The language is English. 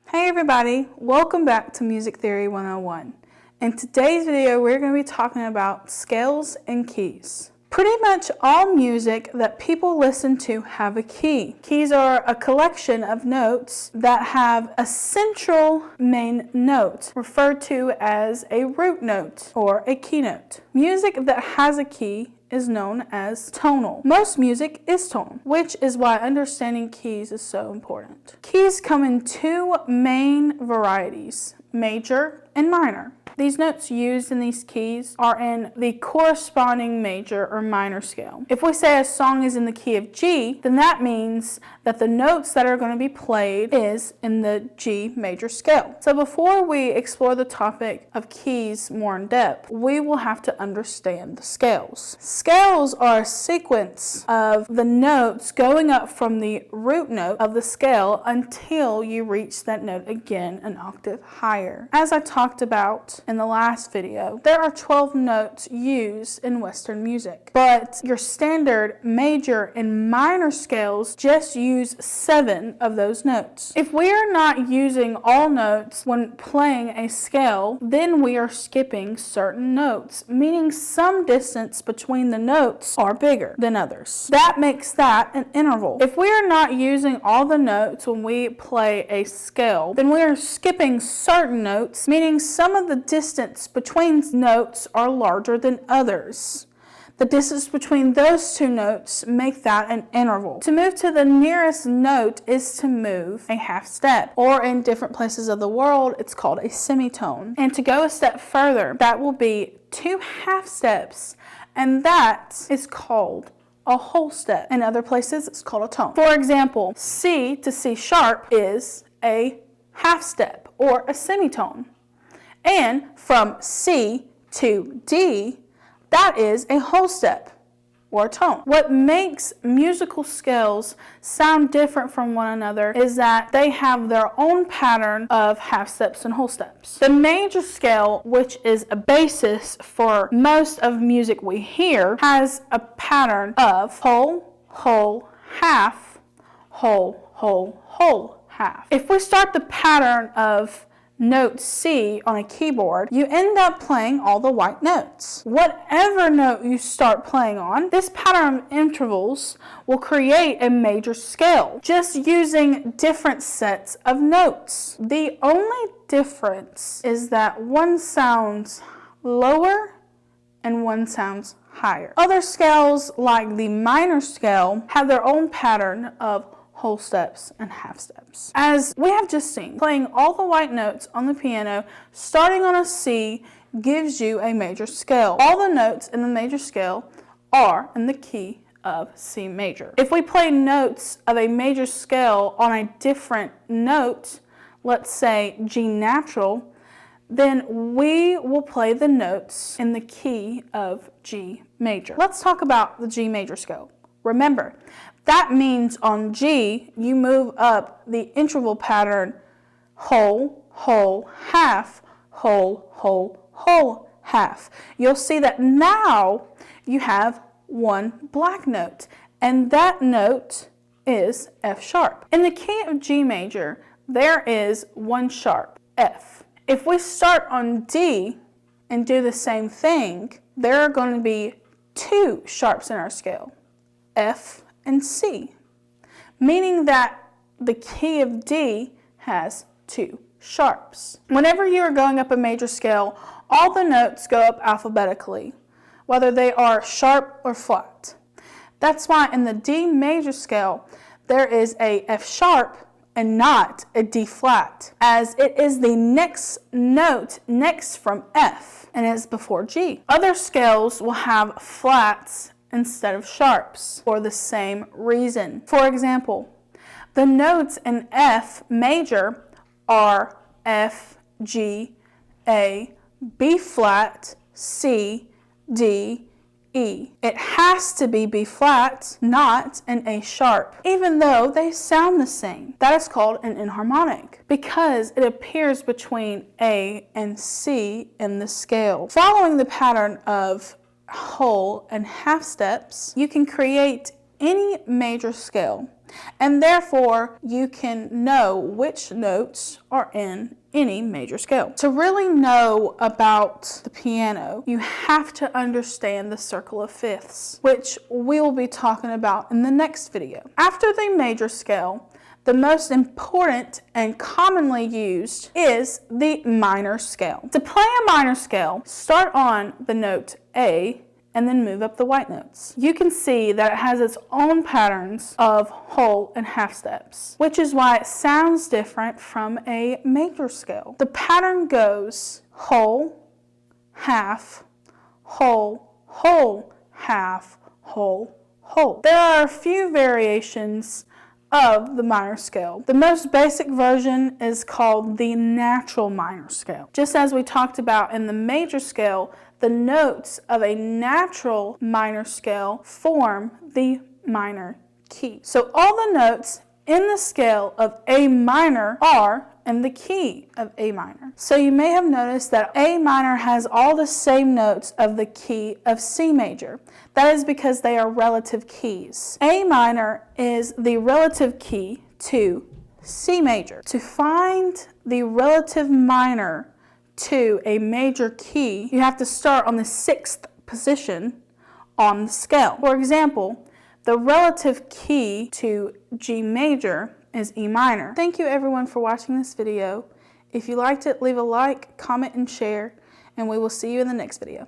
Hey everybody, welcome back to Music Theory 101. In today's video, we're going to be talking about scales and keys. Pretty much all music that people listen to have a key. Keys are a collection of notes that have a central main note, referred to as a root note or a keynote. Music that has a key is known as tonal. Most music is tonal, which is why understanding keys is so important. Keys come in two main varieties, major and minor. These notes used in these keys are in the corresponding major or minor scale. If we say a song is in the key of G, then that means that the notes that are going to be played is in the G major scale. So before we explore the topic of keys more in depth, we will have to understand the scales. Scales are a sequence of the notes going up from the root note of the scale until you reach that note again an octave higher. As I talked about in the last video, there are 12 notes used in Western music, but your standard major and minor scales just use 7 of those notes. If we are not using all notes when playing a scale, then we are skipping certain notes, meaning some distance between the notes are bigger than others. That makes that an interval. If we are not using all the notes when we play a scale, then we are skipping certain notes, meaning some of the distance between notes are larger than others. The distance between those two notes make that an interval. To move to the nearest note is to move a half step, or in different places of the world, it's called a semitone. And to go a step further, that will be 2 half steps, and that is called a whole step. In other places, it's called a tone. For example, C to C sharp is a half step, or a semitone. And from C to D, that is a whole step or a tone. What makes musical scales sound different from one another is that they have their own pattern of half steps and whole steps. The major scale, which is a basis for most of music we hear, has a pattern of whole, whole, half, whole, whole, whole, half. If we start the pattern of note C on a keyboard, you end up playing all the white notes. Whatever note you start playing on, this pattern of intervals will create a major scale, just using different sets of notes. The only difference is that one sounds lower and one sounds higher. Other scales, like the minor scale, have their own pattern of whole steps and half steps. As we have just seen, playing all the white notes on the piano starting on a C gives you a major scale. All the notes in the major scale are in the key of C major. If we play notes of a major scale on a different note, let's say G natural, then we will play the notes in the key of G major. Let's talk about the G major scale. Remember, that means on G, you move up the interval pattern whole, whole, half, whole, whole, whole, half. You'll see that now you have one black note, and that note is F sharp. In the key of G major, there is one sharp, F. If we start on D and do the same thing, there are going to be 2 sharps in our scale, F and C, meaning that the key of D has 2 sharps. Whenever you are going up a major scale, all the notes go up alphabetically, whether they are sharp or flat. That's why in the D major scale, there is a F sharp and not a D flat, as it is the next note next from F and is before G. Other scales will have flats instead of sharps for the same reason. For example, the notes in F major are F, G, A, B flat, C, D, E. It has to be B flat, not an A sharp, even though they sound the same. That is called an enharmonic because it appears between A and C in the scale. Following the pattern of whole and half steps, you can create any major scale and therefore you can know which notes are in any major scale. To really know about the piano, you have to understand the circle of fifths, which we'll be talking about in the next video. After the major scale, the most important and commonly used is the minor scale. To play a minor scale, start on the note A and then move up the white notes. You can see that it has its own patterns of whole and half steps, which is why it sounds different from a major scale. The pattern goes whole, half, whole, whole, half, whole, whole. There are a few variations of the minor scale. The most basic version is called the natural minor scale. Just as we talked about in the major scale, the notes of a natural minor scale form the minor key. So all the notes in the scale of A minor are in the key of A minor. So you may have noticed that A minor has all the same notes of the key of C major. That is because they are relative keys. A minor is the relative key to C major. To find the relative minor to a major key, you have to start on the 6th position on the scale. For example, the relative key to G major is E minor. Thank you everyone for watching this video. If you liked it, leave a like, comment, and share, and we will see you in the next video.